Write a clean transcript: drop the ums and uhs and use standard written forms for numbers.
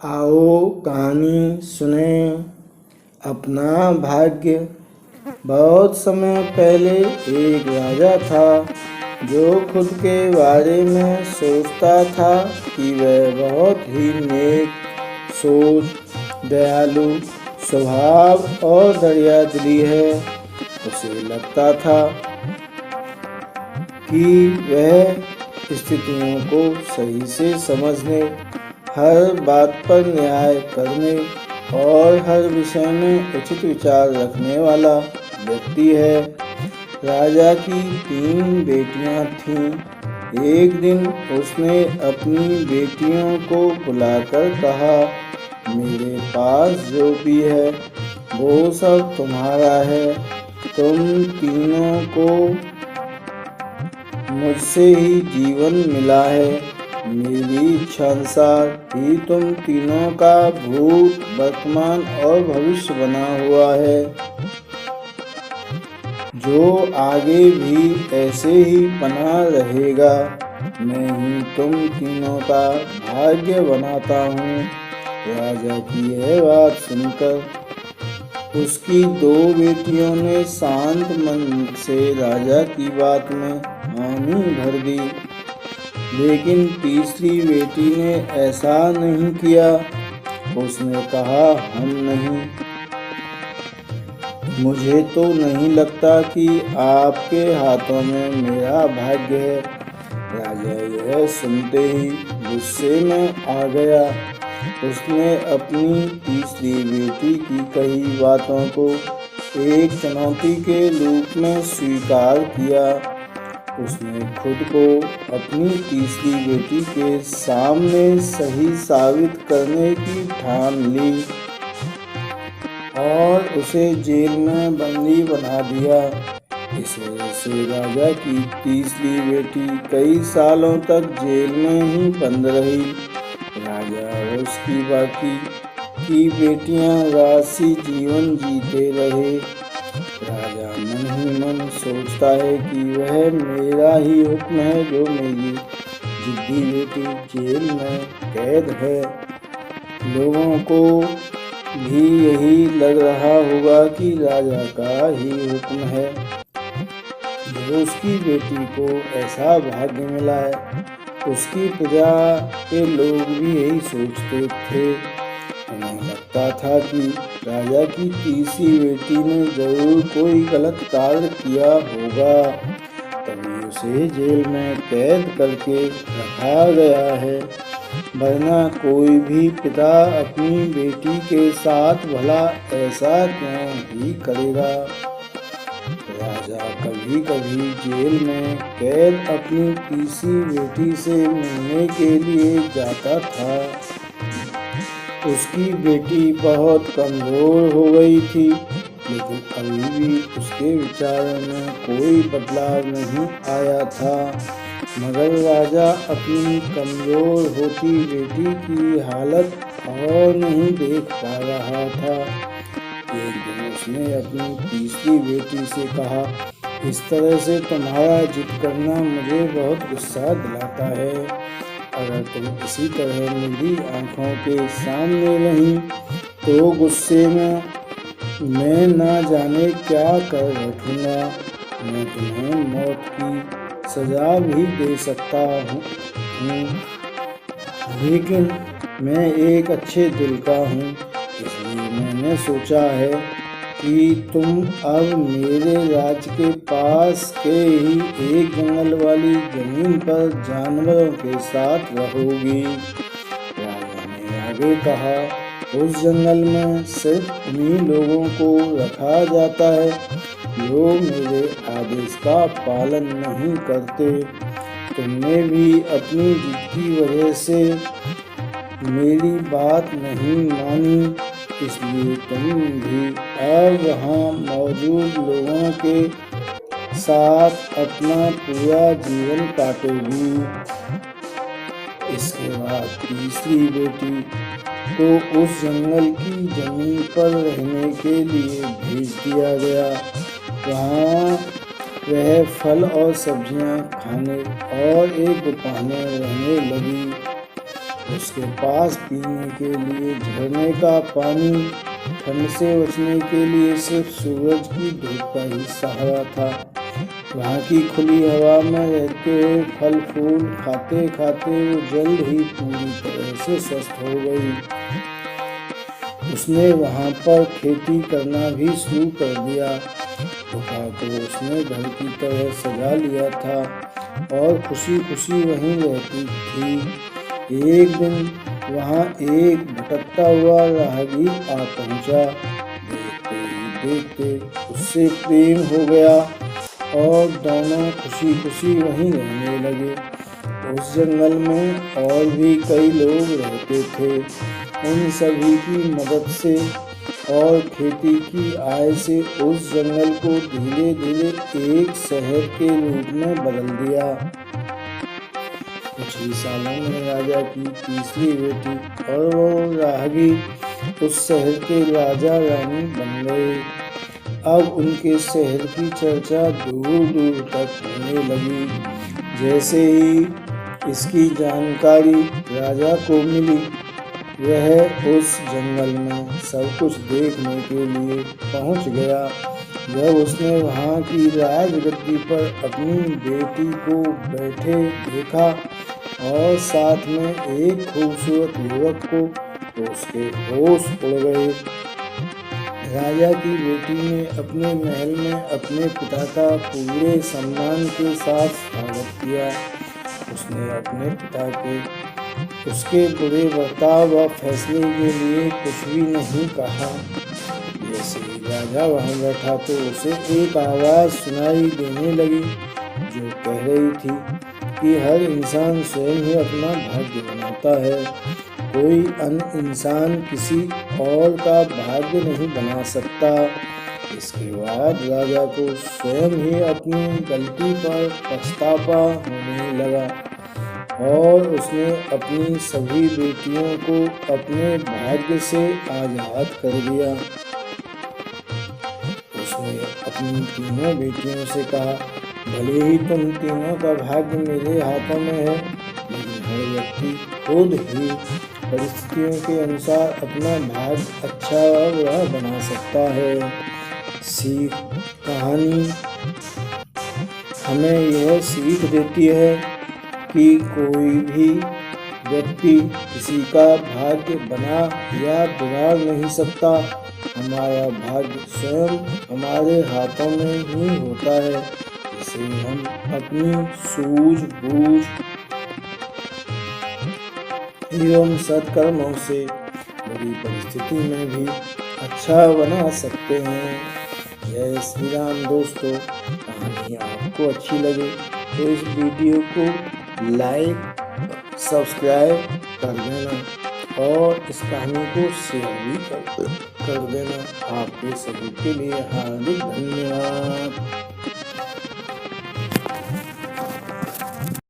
आओ कहानी सुने अपना भाग्य। बहुत समय पहले एक राजा था जो खुद के बारे में सोचता था कि वह बहुत ही नेक सोच, दयालु स्वभाव और दरिया दिली है। उसे लगता था कि वह स्थितियों को सही से समझने, हर बात पर न्याय करने और हर विषय में उचित विचार रखने वाला व्यक्ति है। राजा की 3 बेटियां थीं। एक दिन उसने अपनी बेटियों को बुलाकर कहा, मेरे पास जो भी है वो सब तुम्हारा है। तुम तीनों को मुझसे ही जीवन मिला है। मेरी इच्छानुसार ही तुम तीनों का भूत, वर्तमान और भविष्य बना हुआ है, जो आगे भी ऐसे ही बना रहेगा। मैं ही तुम तीनों का भाग्य बनाता हूँ। राजा की यह बात सुनकर उसकी 2 बेटियों ने शांत मन से राजा की बात में हामी भर दी, लेकिन तीसरी बेटी ने ऐसा नहीं किया। उसने कहा, हम नहीं, मुझे तो नहीं लगता कि आपके हाथों में मेरा भाग्य है। राजा यह सुनते ही गुस्से में आ गया। उसने अपनी तीसरी बेटी की कही बातों को एक चुनौती के रूप में स्वीकार किया। उसने खुद को अपनी तीसरी बेटी के सामने सही साबित करने की ठान ली और उसे जेल में बंदी बना दिया। इस वजह से राजा की तीसरी बेटी कई सालों तक जेल में ही बंद रही। राजा और उसकी बाकी की बेटियां राजसी जीवन जीते रहे। राजा मन ही मन सोचता है कि वह मेरा ही हुक्म है जो मेरी जिद्दी बेटी जेल में कैद है। लोगों को भी यही लग रहा होगा कि राजा का ही हुक्म है जो उसकी बेटी को ऐसा भाग्य मिला है। उसकी प्रजा के लोग भी यही सोचते थे। उन्हें लगता था कि राजा की तीसरी बेटी ने जरूर कोई गलत कार्य किया होगा, तभी उसे जेल में कैद करके रखा गया है। वरना कोई भी पिता अपनी बेटी के साथ भला ऐसा क्यों ही करेगा। राजा कभी कभी जेल में कैद अपनी तीसरी बेटी से मिलने के लिए जाता था। उसकी बेटी बहुत कमज़ोर हो गई थी, लेकिन अभी भी उसके विचारों में कोई बदलाव नहीं आया था। मगर राजा अपनी कमज़ोर होती बेटी की हालत और नहीं देख पा रहा था। एक दिन उसने अपनी तीसरी बेटी से कहा, इस तरह से तुम्हारा जिद करना मुझे बहुत गुस्सा दिलाता है। अगर तुम इसी तरह मेरी आँखों के सामने रही तो गुस्से में मैं ना जाने क्या कर बैठूँगा। मैं तुम्हें मौत की सज़ा भी दे सकता हूँ, लेकिन मैं एक अच्छे दिल का हूँ, इसलिए मैंने सोचा है कि तुम अब मेरे राज्य के पास के ही एक जंगल वाली जमीन पर जानवरों के साथ रहोगी। राजा ने आगे कहा, उस जंगल में सिर्फ उन्हीं लोगों को रखा जाता है जो मेरे आदेश का पालन नहीं करते। तुमने भी अपनी जिद की वजह से मेरी बात नहीं मानी, इसलिए तुम भी अब वहाँ मौजूद लोगों के साथ अपना पूरा जीवन काटोगी। इसके बाद तीसरी बेटी को उस जंगल की जमीन पर रहने के लिए भेज दिया गया। वहाँ वह फल और सब्जियाँ खाने और एक गुफा में रहने लगी। उसके पास पीने के लिए झरने का पानी, ठंड से बचने के लिए सिर्फ सूरज की धूप का ही सहारा था। वहाँ की खुली हवा में रहते हुए फल फूल खाते खाते वो जल्द ही पूरी तरह से स्वस्थ हो गई। उसने वहाँ पर खेती करना भी शुरू कर दिया। गुफा को उसने घर की तरह सजा लिया था और खुशी खुशी वहीं रहती थी। एक दिन वहाँ एक भटकता हुआ राहगीर आ पहुँचा। देखते ही देखते उससे प्रेम हो गया और दोनों खुशी खुशी वहीं रहने लगे। उस जंगल में और भी कई लोग रहते थे। उन सभी की मदद से और खेती की आय से उस जंगल को धीरे धीरे एक शहर के रूप में बदल दिया। कुछ ही सालों में राजा की तीसरी बेटी और वो राहगीर उस शहर के राजा रानी बन गए। अब उनके शहर की चर्चा दूर दूर तक होने लगी। जैसे ही इसकी जानकारी राजा को मिली, वह उस जंगल में सब कुछ देखने के लिए पहुंच गया। जब उसने वहां की राजगद्दी पर अपनी बेटी को बैठे देखा और साथ में एक खूबसूरत युवक को, तो उसके होश उड़ गए। राजा की बेटी ने अपने महल में अपने पिता का पूरे सम्मान के साथ स्वागत किया। उसने अपने पिता के उसके बुरे बर्ताव व फैसले के लिए कुछ भी नहीं कहा। जैसे ही राजा वहाँ बैठा तो उसे एक आवाज़ सुनाई देने लगी जो कह रही थी कि हर इंसान स्वयं ही अपना भाग्य बनाता है। कोई अन्य इंसान किसी और का भाग्य नहीं बना सकता। इसके बाद राजा को स्वयं ही अपनी गलती पर पछतावा होने लगा और उसने अपनी सभी बेटियों को अपने भाग्य से आज़ाद कर दिया। उसने अपनी तीनों बेटियों से कहा, भले ही तुम तीनों का भाग्य मेरे हाथों में है, लेकिन हर व्यक्ति खुद ही परिस्थितियों के अनुसार अपना भाग्य अच्छा व बुरा बना सकता है। सीख कहानी हमें यह सीख देती है कि कोई भी व्यक्ति किसी का भाग्य बना या बिगाड़ नहीं सकता। हमारा भाग्य स्वयं हमारे हाथों में ही होता है। इसे हम अपनी सूझबूझ एवं सत्कर्मों से बुरी परिस्थिति में भी अच्छा बना सकते हैं। जय श्री राम दोस्तों। कहानी आपको अच्छी लगे तो इस वीडियो को लाइक सब्सक्राइब कर देना और इस कहानी को शेयर भी कर देना। आपके सभी के लिए हार्दिक धन्यवाद।